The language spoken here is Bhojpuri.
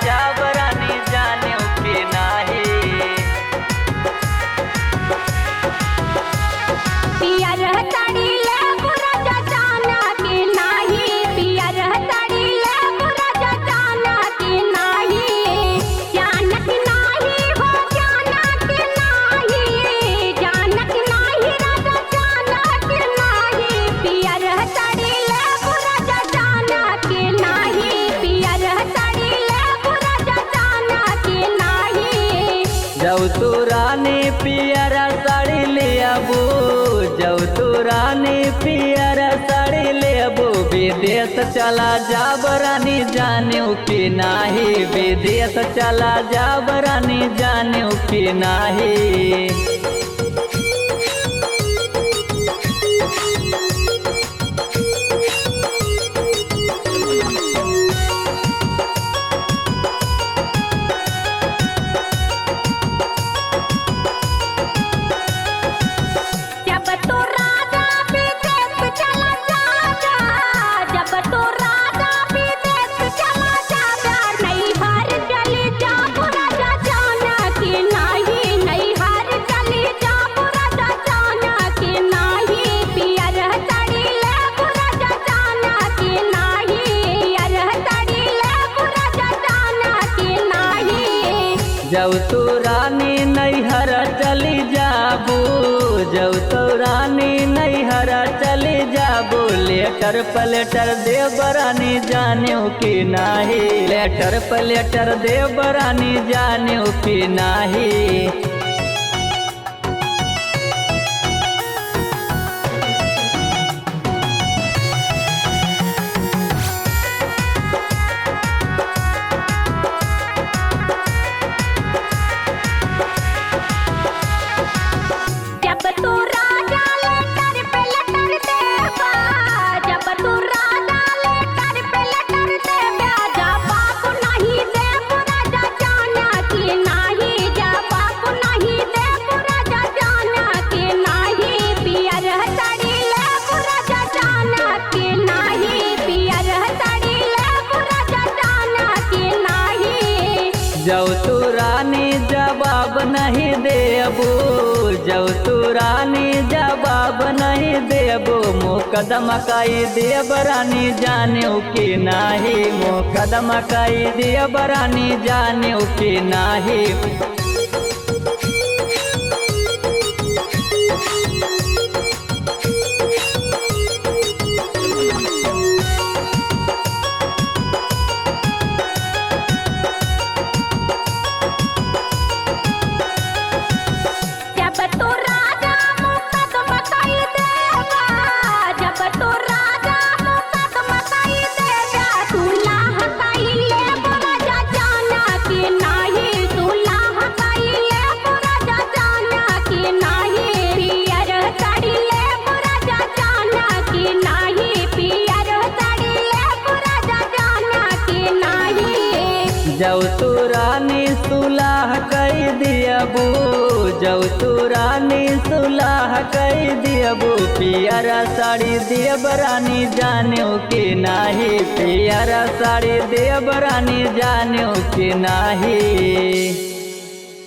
जाब रानी जाने के नाही। पिया रहताड़ी ले बुरा जाना के नाही, पिया रहताड़ी ले बुरा जाना के नाही। जानत नाही हो जानत नाही, जानत नाही राजा जानत नाही। पिया रहताड़ी ले बुरा जाना के नाही, पिया रहताड़ी ले बुरा जाना के नाही। जब तू रानी पियरा साड़ी ले अबू, जब तू रानी पियरा साड़ी ले अबू। विदेश चला जाब रानी जाने के नाही, विदेश चला जाब रानी जाने के नाही। जब तो राजा विदेश चला जागा, जब तो राजा विदेश चला जागा। नैहर चली जाब राजा जाना के नाही, नैहर चली जाब राजा जाना के नाही। पिया रहताड़ी ले राजा जाना के नाही, पिया रहताड़ी ले राजा जाना के नाही। जब तू रानी नैहर चली जाबू, जब तो रानी नैहर चली जाबू। लेटर पलेटर देव रानी जाने के नाही, लेटर पलेटर देव रानी जाने के नाही। जब तो राजा लेटर पे लेटर देवा, जब तो राजा लेटर पे लेटर देवा। जा बापू नहीं देव राजा जाना के नाही, जा बापू नहीं देव राजा जाना के नाही। पिया रहताड़ी ले राजा जाना के नाही, पिया रहताड़ी ले राजा जाना के नाही। जब तू रानी जवाब नहीं देबू, जब तू रानी जवाब नहीं देबू। मुकदमा कई देव रानी जाने के नाही, मुकदमा कई देव रानी जाने के नाही। जब तो राजा मुकदमा कई देवा, जब तो राजा मुकदमा कई देवा। सुलह कई ले राजा जाना के नाही, सुलह कई ले राजा जाना के नाही। पिया रहताड़ी ले राजा जाना के नाही, पिया रहताड़ी ले राजा जाना के नाही। जब तू रानी सुलह कई दियबू, जब तू रानी सुलह कई दियबू। पियरा साड़ी देव रानी जाने के नाही, पियरा साड़ी देव रानी जाने के नाही।